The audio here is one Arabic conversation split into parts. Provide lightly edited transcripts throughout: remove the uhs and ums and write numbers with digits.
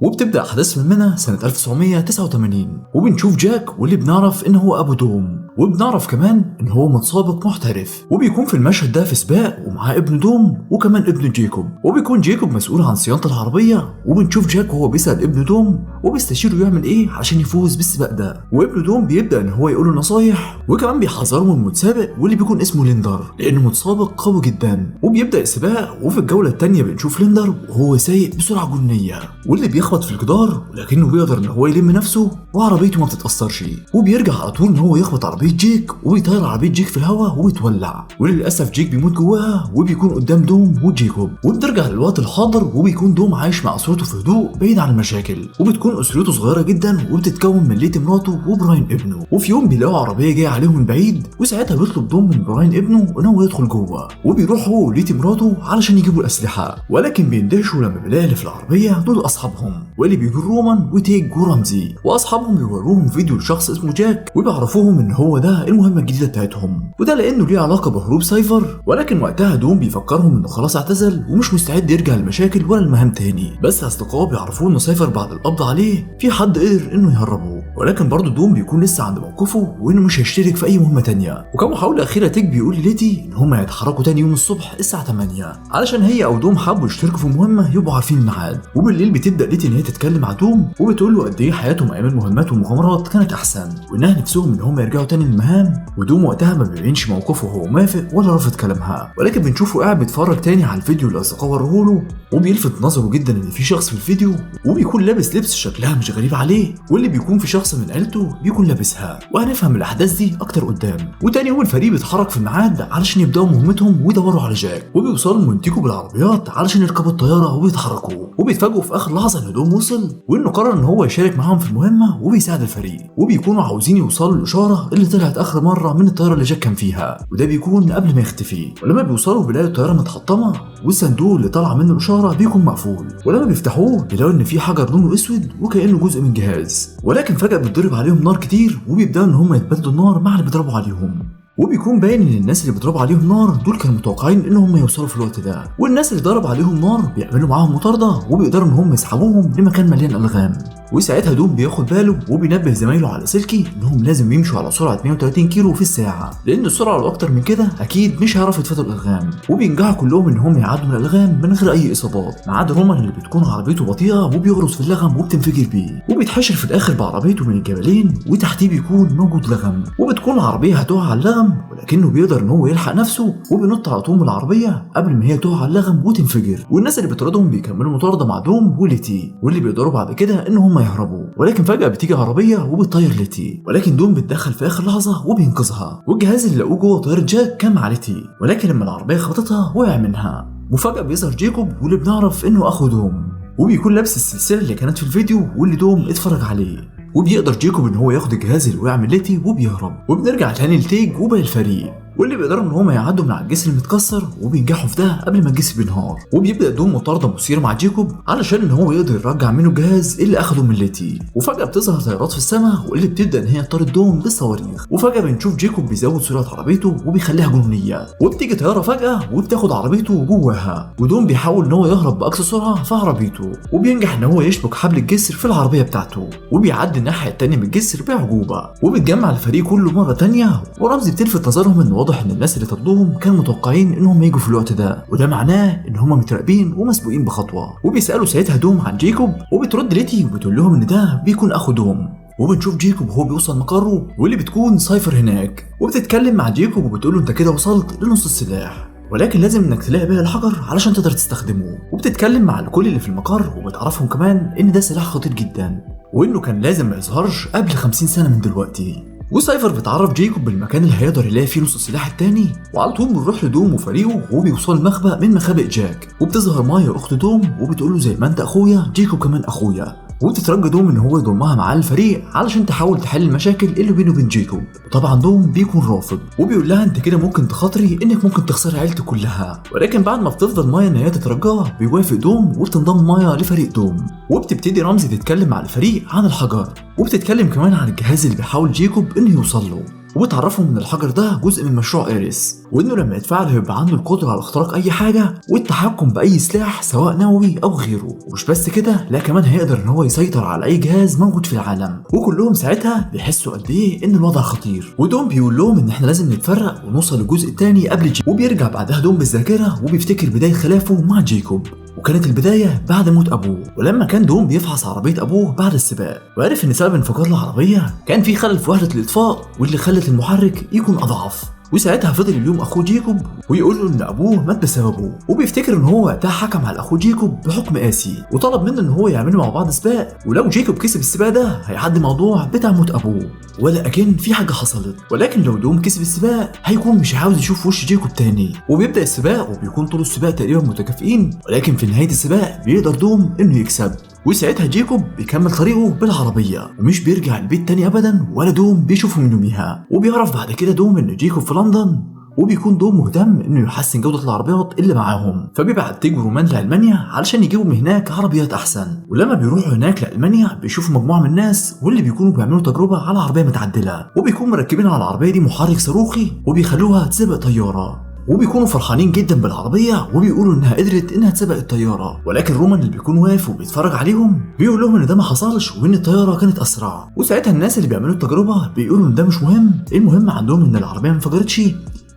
وبتبدأ أحداث فيلمنا سنة 1989 وبنشوف جاك واللي بنعرف إن هو أبو دوم، وبنعرف كمان إن هو متسابق محترف، وبيكون في المشهد ده في سباق ومعاه ابن دوم وكمان ابن جيكوب، وبيكون جيكوب مسؤول عن صيانة العربية، وبنشوف جاك وهو بيسأل ابن دوم وبيستشيره يعمل إيه عشان يفوز بالسباق ده، وابن دوم بيبدأ إن هو يقوله نصايح وكمان بيحذره من المتسابق واللي بيكون اسمه ليندر لأنه متسابق قوي جدا. وبيبدأ السباق وفي الجولة التانية بنشوف ليندر وهو سايق بسرعة جنونية واللي بيخبط في الجدار، ولكنه بيقدر ان هو يلم نفسه وعربيته ما بتتأثرش، وبيرجع على طول ان هو يخبط عربية جيك وبيطير عربية جيك في الهواء وبتولع، وللأسف جيك بيموت جواها وبيكون قدام دوم وجيكوب. وبترجع للوقت الحاضر وبيكون دوم عايش مع أسرته في هدوء بعيد عن المشاكل، وبتكون أسرته صغيرة جدا وبتتكون من ليتي مراته وبراين ابنه. وفي يوم بيلاقوا عربية جاية عليهم من بعيد، وساعتها بيطلب دوم من براين ابنه ان هو يدخل جوه، وبيروح هو وليتي مراته علشان يجيبوا الأسلحة، ولكن بيندهشوا لما بيلاقي اللي في العربية دول أصحابهم واللي بيكون رومان وتيج ورمزي، واصحابهم بيوروهم فيديو لشخص اسمه جاك وبيعرفوهم ان هو ده المهمه الجديده بتاعتهم، وده لانه ليه علاقه بهروب سايفر. ولكن وقتها دوم بيفكرهم انه خلاص اعتزل ومش مستعد يرجع للمشاكل ولا المهام تاني، بس اصدقائه بيعرفوه انه سايفر بعد القبض عليه في حد قدر انه يهربه، ولكن برضه دوم بيكون لسه عند موقفه وانه مش هيشترك في اي مهمه تانيه. وكمحاوله اخيره تيج بيقول لليتي ان هم هيتحركوا تاني يوم الصبح الساعه 8 علشان هي او دوم حبوا يشتركوا في مهمه يبقوا عارفين الميعاد. وبالليل بتبدا ليتي ان هي تتكلم مع دوم وبتقول له قد ايه حياتهم ايام المهمات والمغامرات كانت احسن، وانها نفسهم ان هم يرجعوا تاني للمهام. ودوم وقتها ما بيبينش موقفه هو موافق ولا رافض كلامها، ولكن بنشوفه قاعد بيتفرج تاني على الفيديو اللي اصدقائه وروه، وبيلفت نظره جدا ان في شخص في الفيديو وبيكون لابس لبس شكلها مش غريب عليه، واللي بيكون في شخص من عيلته بيكون لابسها، وهنفهم الاحداث دي اكتر قدام. وتاني يوم الفريق بيتحرك في الميعاد علشان يبداوا مهمتهم ويدوروا على جاك، وبيوصلوا لمونتيكو بالعربيات علشان يركبوا الطياره وبيتحركوا، وبيتفاجئوا في اخر لحظه ان دوم وصل وانه قرر ان هو يشارك معاهم في المهمه وبيساعد الفريق، وبيكونوا عاوزين يوصلوا للاشاره اللي طلعت اخر مره من الطياره اللي جاك كان فيها، وده بيكون قبل ما يختفي. ولما بيوصلوا بيلاقوا الطياره متحطمه والصندوق اللي طالع منه الاشاره بيكون مقفول، ولما بيفتحوه بيلاقوا ان في حجر لونه اسود وكانه جزء من جهاز، ولكن فجاه بتضرب عليهم نار كتير وبيبداوا ان هم يتبادلوا النار مع اللي بيضربوا عليهم، وبيكون باين ان الناس اللي بيضربوا عليهم نار دول كانوا متوقعين ان هم يوصلوا في الوقت ده، والناس اللي ضرب عليهم نار بيعملوا معاهم مطارده وبيقدروا ان هم يسحبوهم لمكان مليان الغام. وساعتها دوم بياخد باله وبينبه زمايله على سلكي انهم لازم يمشوا على سرعه 130 كيلو في الساعه، لان السرعه لو اكتر من كده اكيد مش هيعرفوا يتفادوا الالغام، وبينجحوا كلهم ان هم يعدوا من الالغام من غير اي اصابات، ما عدا رومان اللي بتكون عربيته بطيئه وبيغرز في اللغم وبتنفجر بيه، وبيتحشر في الاخر بعربيته من الجبلين وتحتيه بيكون موجود لغم، وبتكون العربيه هتقع على اللغم، ولكنه بيقدر ان هو يلحق نفسه وبينط على طول من العربيه قبل ما هي تقع على اللغم وتنفجر. والناس اللي بيطاردهم بيكملوا مطارده مع دوم وليتي، واللي بيقدروا بعد كده ان هم يهربوا، ولكن فجاه بتيجي عربيه وبتطير ليتي، ولكن دوم بيتدخل في اخر لحظه وبينقذها، والجهاز اللي لقوه جوه طياره جاك كان مع ليتي، ولكن لما العربيه خبطتها وقع منها. وفجاه بيظهر جيكوب واللي بنعرف انه اخو دوم، وبيكون لابس السلسله اللي كانت في الفيديو واللي دوم اتفرج عليه، وبيقدر جيكوب ان هو ياخد الجهاز اللي وقع من ليتي وبيهرب. وبنرجع تاني لتيج وباقي الفريق واللي بيقدروا ان هم يعدوا من على الجسر المتكسر، وبينجحوا في ده قبل ما الجسر بينهار، وبيبدا دوم مطارده مثيره مع جيكوب علشان ان هو يقدر يرجع منه الجهاز اللي اخده من ليتي. وفجاه بتظهر طيارات في السماء واللي بتبدا ان هي تطارد دوم بالصواريخ، وفجاه بنشوف جيكوب بيزود سرعه عربيته وبيخليها جنونيه، وبتيجي طياره فجاه وبتاخد عربيته جواها، ودوم بيحاول ان هو يهرب باقصى سرعه في عربيته، وبينجح ان هو يشبك حبل الجسر في العربيه بتاعته، وبيعدي الناحيه الثانيه من الجسر بعجوبه، وبيتجمع الفريق كله مره ثانيه. ورمزي بتلفت نظرهم ان واضح ان الناس اللي طردوهم كانوا متوقعين انهم يجوا في الوقت ده، وده معناه ان هم متراقبين ومسبوقين بخطوه. وبيسالوا ساعتها دوم عن جيكوب، وبترد ليتي وبتقول لهم ان ده بيكون اخو دوم، وبنشوف جيكوب وهو بيوصل مقره واللي بتكون سايفر هناك، وبتتكلم مع جيكوب وبتقول له انت كده وصلت لنص السلاح، ولكن لازم انك تلاقي بيها الحجر علشان تقدر تستخدمه. وبتتكلم مع الكل اللي في المقر وبتعرفهم كمان ان ده سلاح خطير جدا، وانه كان لازم ما يظهرش قبل 50 سنه من دلوقتي. وسايفر بتعرف جيكوب بالمكان اللي هيقدر يلاقي فيه نص السلاح التاني، وعلى طول بنروح لدوم وفريقه وبيوصل مخبأ من مخابئ جاك، وبتظهر مايا اخت دوم وبتقول له زي ما انت اخويا جيكوب كمان اخويا، وبتترجى دوم ان هو يضمها مع الفريق علشان تحاول تحل المشاكل اللي بينه وبين جيكوب. وطبعا دوم بيكون رافض وبيقول لها انت كده ممكن تخاطري انك ممكن تخسري عيلتك كلها، ولكن بعد ما بتفضل مايا ان هي تترجاه بيوافق دوم وبتنضم مايا لفريق دوم. وبتبتدي رمزي تتكلم مع الفريق عن الحجر، وبتتكلم كمان عن الجهاز اللي بيحاول جيكوب انه يوصل له، وبتعرفهم ان الحجر ده جزء من مشروع ايريس، وانه لما يتفعل هيبقى عنده القدره على اختراق اي حاجه والتحكم باي سلاح سواء نووي او غيره. ومش بس كده، لا كمان هيقدر ان هو يسيطر على اي جهاز موجود في العالم. وكلهم ساعتها بيحسوا قد ايه ان الوضع خطير، ودوم بيقول لهم ان احنا لازم نتفرق ونوصل للجزء الثاني قبل جيكوب. وبيرجع بعدها دوم بالذاكره وبيفتكر بدايه خلافه مع جيكوب، وكانت البداية بعد موت أبوه، ولما كان دوم بيفحص عربية أبوه بعد السباق وعرف إن سبب انفجار العربية كان في خلل في وحدة الإطفاء واللي خلت المحرك يكون أضعف. وساعتها فضل يلوم اخوه جيكوب ويقول له ان ابوه مات بسببه، وبيفتكر ان هو وقتها حكم على اخوه جيكوب بحكم قاسي وطلب منه ان هو يعملوا مع بعض سباق، ولو جيكوب كسب السباق ده هيعدي موضوع بتاع موت ابوه. ولكن في حاجه حصلت، ولكن لو دوم كسب السباق هيكون مش عاوز يشوف وش جيكوب تاني. وبيبدا السباق وبيكون طول السباق تقريبا متكافئين، ولكن في نهايه السباق بيقدر دوم انه يكسب. وساعتها جيكوب بيكمل طريقه بالعربية ومش بيرجع البيت تاني ابدا، ولا دوم بيشوفه من يوميها. وبيعرف بعد كده دوم ان جيكوب في لندن، وبيكون دوم مهتم انه يحسن جودة العربيات اللي معاهم، فبيبعت تيج ورومان لألمانيا علشان يجيبوا من هناك عربيات احسن. ولما بيروحوا هناك لألمانيا بيشوفوا مجموعة من الناس واللي بيكونوا بيعملوا تجربة على عربية متعدلة، وبيكونوا مركبين على العربية دي محرك صاروخي وبيخلوها تسابق طيارة، وبيكونوا فرحانين جدا بالعربيه وبيقولوا انها قدرت انها تسابق الطياره. ولكن رومان اللي بيكون واقف وبيتفرج عليهم بيقول لهم ان ده ما حصلش وان الطياره كانت اسرع. وساعتها الناس اللي بيعملوا التجربه بيقولوا ان ده مش مهم، المهم عندهم ان العربيه ما انفجرتش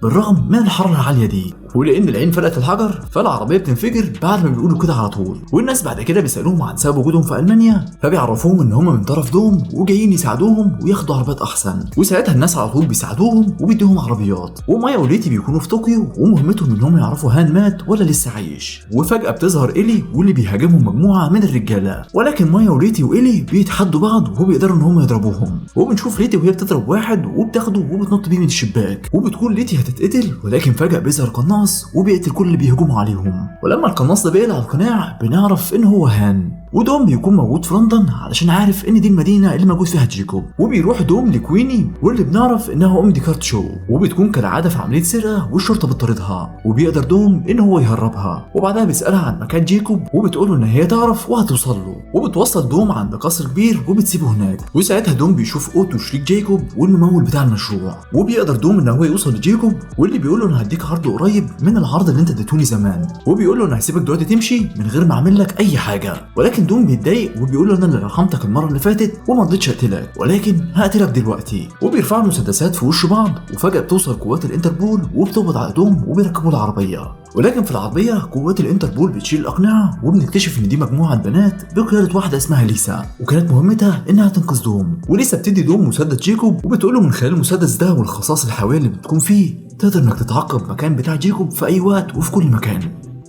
بالرغم من الحراره العاليه دي، ولان العين فلقت الحجر فالعربيه بتنفجر بعد ما بيقولوا كده على طول. والناس بعد كده بيسالوهم عن سبب وجودهم في المانيا، فبيعرفوهم ان هم من طرف دوم وجايين يساعدوهم وياخدوا عربيات احسن. وساعتها الناس على طول بيساعدوهم وبيدوهم عربيات. ومايا وليتي بيكونوا في طوكيو ومهمتهم ان هم يعرفوا هان مات ولا لسه عايش. وفجاه بتظهر إيلي واللي بيهاجمهم مجموعه من الرجاله، ولكن مايا وليتي وإيلي بيتحدوا بعض وبيقدروا ان هم يضربوهم. وبنشوف ليتي وهي بتضرب واحد وبتاخده وبتنط بيه من الشباك، وبتكون ليتي هتتقتل، ولكن فجاه بيظهر قناص وبيقتل كل اللي بيهجموا عليهم. ولما القناص ده بيقلع القناع بنعرف ان هو هان. ودوم بيكون موجود في لندن علشان عارف ان دي المدينه اللي موجود فيها جيكوب. وبيروح دوم لكويني واللي بنعرف انها ام ديكارت شو، وبتكون كالعاده في عمليه سرقه والشرطه بتطاردها، وبيقدر دوم ان هو يهربها. وبعدها بيسالها عن مكان جيكوب وبتقوله ان هي تعرف وهتوصل له، وبتوصل دوم عند قصر كبير وبتسيبه هناك. وساعتها دوم بيشوف اوتو شريك جيكوب والممول بتاع المشروع، وبيقدر دوم ان هو يوصل لجيكوب واللي بيقول له انا هديك عرض قريب من العرض اللي انت اديتوني زمان، وبيقول له انا هسيبك دلوقتي تمشي من غير ما اعمل لك اي حاجه. ولكن دوم بيتضايق وبيقول له انا اللي رحمتك المره اللي فاتت وما رضيتش اقتلك، ولكن هقتلك دلوقتي. وبيرفعوا المسدسات في وش بعض، وفجاه بتوصل قوات الانتربول وبتقبض على دوم وبيركبوا العربيه. ولكن في العربيه قوات الانتربول بتشيل الاقنعه، وبنكتشف ان دي مجموعه بنات بقياده واحده اسمها ليسا، وكانت مهمتها انها تنقذ دوم. وليسا بتدي دوم مسدس جيكوب وبتقول له من خلال المسدس ده والخصائص الحيويه اللي بتكون فيه تقدر انك تتعقب مكان بتاع جيكوب في اي وقت وفي كل مكان.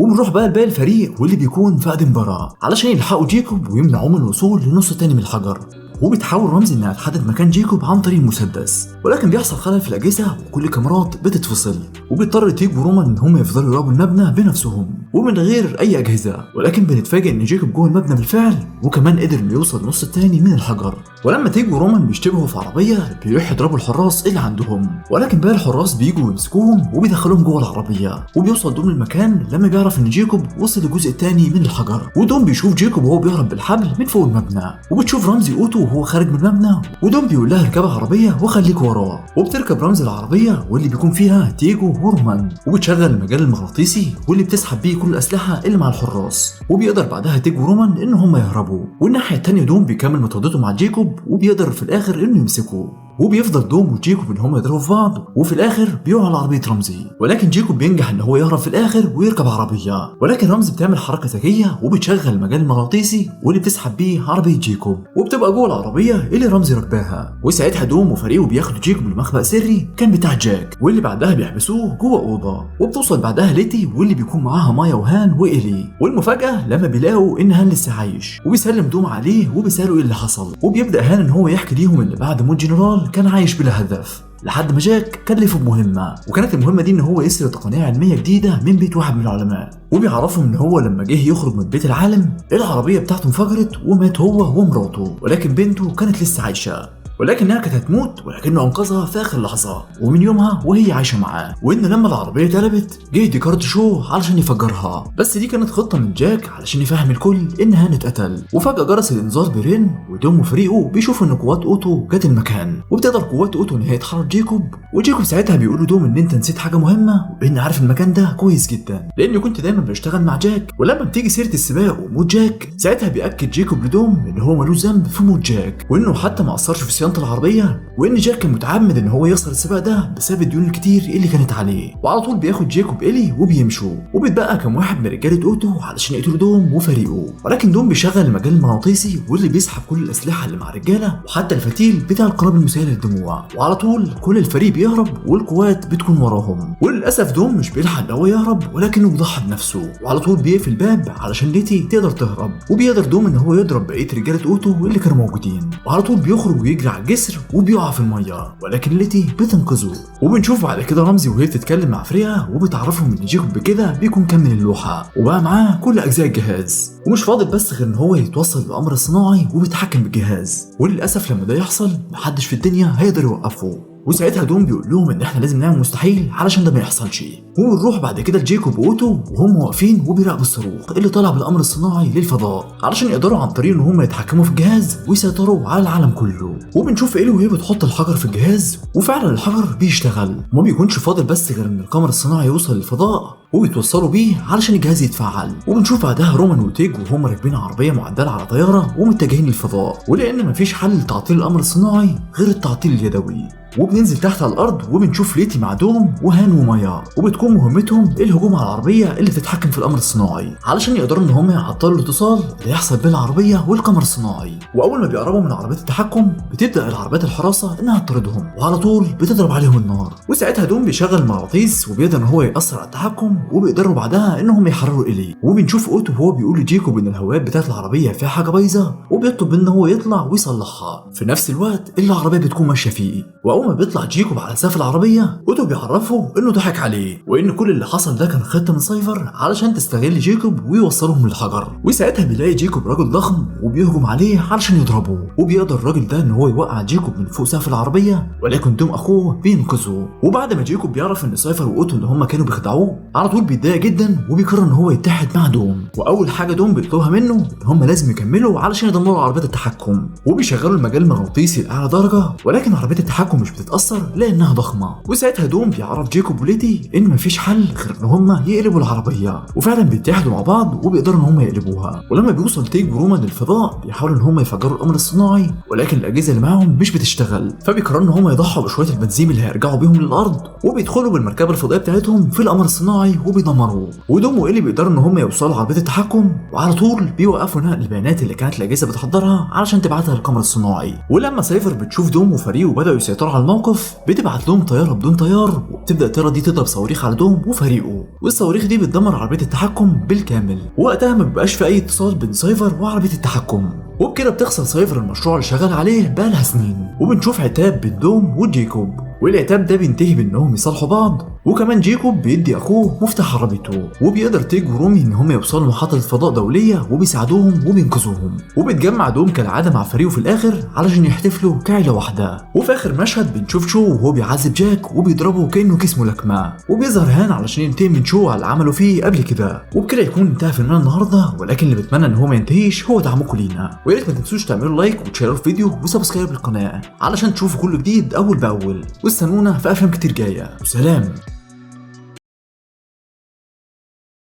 وبنروح بقى لباقي الفريق واللي بيكون في ادنبرا علشان يلحقوا جيكوب ويمنعوه من الوصول للنص التاني من الحجر. وبتحاول رمزي انها تحدد مكان جيكوب عن طريق المسدس، ولكن بيحصل خلل في الاجهزه وكل الكاميرات بتتفصل، وبيضطر تيج ورومان ان هم يفضلوا يراقبوا المبنى بنفسهم ومن غير اي اجهزه. ولكن بنتفاجئ ان جيكوب جوه المبنى بالفعل، وكمان قدر انه يوصل النص التاني من الحجر. ولما تيج ورومان بيشتبهوا في عربيه بيروحوا يضربوا الحراس اللي عندهم، ولكن باقي الحراس بيجوا يمسكوهم وبيدخلوهم جوه العربيه. وبيوصل دوم المكان لما بيعرف ان جيكوب وصل للجزء الثاني من الحجر، ودوم بيشوف جيكوب وهو بيهرب بالحبل من فوق المبنى. وبتشوف رمزي اوتو وهو خارج من المبنى، ودوم بيقول لها اركبي عربيه وخليك وراه. وبتركب رمزي العربيه واللي بيكون فيها تيجو ورومان، وبتشغل المجال المغناطيسي واللي بتسحب بيه كل الاسلحه اللي مع الحراس. وبيقدر بعدها تيجو ورومان ان هم يهربوا، والناحيه الثانيه دوم بيكمل مطاردته مع جيكوب وبيقدر في الاخر انه يمسكه. وبيفضل دوم وجيكوب ان هم يضربوا في بعض، وفي الاخر بيقعوا على عربيه رمزي. ولكن جيكوب بينجح ان هو يهرب في الاخر ويركب عربيه، ولكن رمزي بتعمل حركه ذكيه وبتشغل المجال المغناطيسي واللي بتسحب بيه عربيه جيكوب، وبتبقى جوه العربيه اللي رمزي راكباها. وساعتها دوم وفريقه بياخدوا جيكوب لمخبأ سري كان بتاع جاك، واللي بعدها بيحبسوه جوه اوضه. وبتوصل بعدها ليتي واللي بيكون معاها مايا وهان وإيلي، والمفاجاه لما بيلاقوا ان هان لسه عايش، وبيسلم دوم عليه وبيساله ايه اللي حصل. وبيبدا هان ان هو يحكي ليهم اللي بعد موت جنرال كان عايش بلا هدف، لحد ما جاك كلفه بمهمه، وكانت المهمه دي ان هو يسرق تقنيه علميه جديده من بيت واحد من العلماء. وبيعرفهم ان هو لما جه يخرج من بيت العالم العربيه بتاعته انفجرت ومات هو ومراته، ولكن بنته كانت لسه عايشه. ولكنها كانت هتموت، ولكنه انقذها في اخر لحظه، ومن يومها وهي عايشه معاه. وان لما العربيه اتقلبت جه ديكارد شو علشان يفجرها، بس دي كانت خطه من جاك علشان يفهم الكل ان هان اتقتل. وفجاه جرس الانذار بيرن، ودوم وفريقه بيشوفوا ان قوات اوتو جت المكان، وبتقدر قوات اوتو ان هي تحرك جيكوب. وجيكوب ساعتها بيقول له دوم ان انت نسيت حاجه مهمه، وان عارف المكان ده كويس جدا لاني كنت دايما بشتغل مع جاك. ولما بتيجي سيره السباق وموت جاك ساعتها بياكد جيكوب لدوم ان هو ملوش ذنب في موت جاك، وانه حتى ما اثرش في صيانه العربيه، وان جاك كان متعمد ان هو يخسر السباق ده بسبب الديون الكتير اللي كانت عليه. وعلى طول بياخد جيكوب إلي وبيمشوا، وبيتبقى كم واحد من رجاله اوتو علشان يقتلوا دوم وفريقه. ولكن دوم بيشغل المجال المغناطيسي واللي بيسحب كل الاسلحه اللي مع الرجاله وحتى الفتيل بتاع القنابل المسيله للدموع، وعلى طول كل الفريق بيهرب والقوات بتكون وراهم. وللاسف دوم مش بيلحق ان هو يهرب، ولكنه بيضحي بنفسه وعلى طول بيقفل الباب علشان ليتي تقدر تهرب. وبيقدر دوم ان هو يضرب بقيه رجاله اوتو اللي كانوا موجودين، وعلى طول بيخرج ويجري على الجسر وبيقع في الميه، ولكن ليتي بتنقذه. وبنشوف بعد كده رمزي وهي بتتكلم مع فريقها وبتعرفهم ان جيكوب بكده بيكون كمل اللوحه وبقى معاه كل اجزاء الجهاز، ومش فاضل بس غير ان هو يتوصل بالقمر الصناعي وبيتحكم بالجهاز. وللاسف لما ده يحصل محدش في الدنيا هيقدر يوقفه. وساعتها دوم بيقول لهم ان احنا لازم نعمل مستحيل علشان ده ما يحصلش. وبنروح بعد كده لجيكوب واوتو وهم واقفين وبيراقبوا الصاروخ اللي طالع بالقمر الصناعي للفضاء علشان يقدروا عن طريق ان هم يتحكموا في الجهاز ويسيطروا على العالم كله. وبنشوف إلي وهي بتحط الحجر في الجهاز، وفعلا الحجر بيشتغل، وما بيكونش فاضل بس غير ان القمر الصناعي يوصل للفضاء وبيتوصلوا بيه علشان الجهاز يتفعل. وبنشوف بعدها رومان وتيج وهم راكبين عربيه معدله على طياره ومتجهين للفضاء، ولان مفيش حل لتعطيل القمر الصناعي غير التعطيل اليدوي. وبننزل تحت على الارض وبنشوف ليتي مع دوم وهان ومايا، وبتكون مهمتهم الهجوم على العربيه اللي بتتحكم في القمر الصناعي علشان يقدروا ان هم يعطلوا الاتصال اللي يحصل بين العربيه والقمر الصناعي. واول ما بيقربوا من عربيه التحكم بتبدا العربيات الحراسه انها تطاردهم، وعلى طول بتضرب عليهم النار. وساعتها دوم بيشغل المغناطيس وبيقدر ان هو ياثر على التحكم، وبيقدروا بعدها انهم يحرروا إلي. وبنشوف اوتو وهو بيقول لجيكوب ان الهوايات بتاعت العربيه فيها حاجه بايظه، وبيطلب منه هو يطلع ويصلحها في نفس الوقت اللي العربيه بتكون ماشيه فيه. واول ما بيطلع جيكوب على سقف العربيه اوتو بيعرفه انه ضحك عليه، وان كل اللي حصل ده كان خطه من سايفر علشان تستغل جيكوب ويوصلهم للحجر. وساعتها بيلاقي جيكوب راجل ضخم وبيهجم عليه علشان يضربه، وبيقدر الراجل ده ان هو يوقع جيكوب من فوق سقف العربيه، ولكن دوم اخوه بينقذه. وبعد ما جيكوب بيعرف ان سايفر واوتو ان هم كانوا بيخدعوه على طول بيتضايق جدا وبيقرر ان هو يتحد مع دوم. واول حاجه دوم بيطلبها منه ان هم لازم يكملوا علشان يدمروا عربيه التحكم، وبيشغلوا المجال المغناطيسي لاعلى درجه، ولكن عربيه التحكم مش بتتاثر لانها ضخمه. وساعتها دوم بيعرف جيكوب وليتي ان مفيش حل غير ان هم يقلبوا العربيه، وفعلا بيتحدوا مع بعض وبيقدروا ان هم يقلبوها. ولما بيوصل تيج ورومان للفضاء بيحاولوا ان هم يفجروا القمر الصناعي، ولكن الاجهزه اللي معاهم مش بتشتغل، فبيقرروا ان هم يضحوا بشويه البنزين اللي هيرجعوا بيهم للارض، وبيدخلوا بالمركبه الفضائيه بتاعتهم في القمر الصناعي وبيدمروه. ودوم وإلي بيقدروا ان هم يوصلوا لعربيه التحكم، وعلى طول بيوقفوا نقل البيانات اللي كانت الاجهزه بتحضرها علشان تبعتها للقمر الصناعي. ولما سايفر بتشوف دوم وفريقه بداوا يسيطروا على الموقف بتبعت لهم طياره بدون طيار، وبتبدا الطياره دي تضرب صواريخ على دوم وفريقه، والصواريخ دي بتدمر عربيه التحكم بالكامل. وقتها ما بيبقاش في اي اتصال بين سايفر وعربيه التحكم، وبكده بتخسر سايفر المشروع اللي شغال عليه بقالها سنين. وبنشوف عتاب بين دوم وجيكوب، والعتاب ده بينتهي بانهم يصالحوا بعض، وكمان جيكوب بيدي اخوه مفتاح عربيته، وبيقدر تيج ورومي ان هم يوصلوا لمحطه فضاء دوليه وبيساعدوهم وبينقذوهم. وبيتجمع دوم كالعاده مع فريقه في الاخر علشان يحتفلوا كعيله واحده. وفي اخر مشهد بنشوف شو وهو بيعذب جاك وبيضربه كانه كيس ملاكمه، وبيظهر هان علشان ينتقم من شو على اللي عمله فيه قبل كده. وبكده يكون انتهى فيلمنا النهارده، ولكن اللي بتمنى ان هو ما ينتهيش هو دعمكم لينا. ويا ريت ما تنسوش تعملوا لايك وتشيروا الفيديو وسبسكرايب للقناه علشان تشوفوا كل جديد اول باول، واستنونا في افلام كتير جايه. وسلام.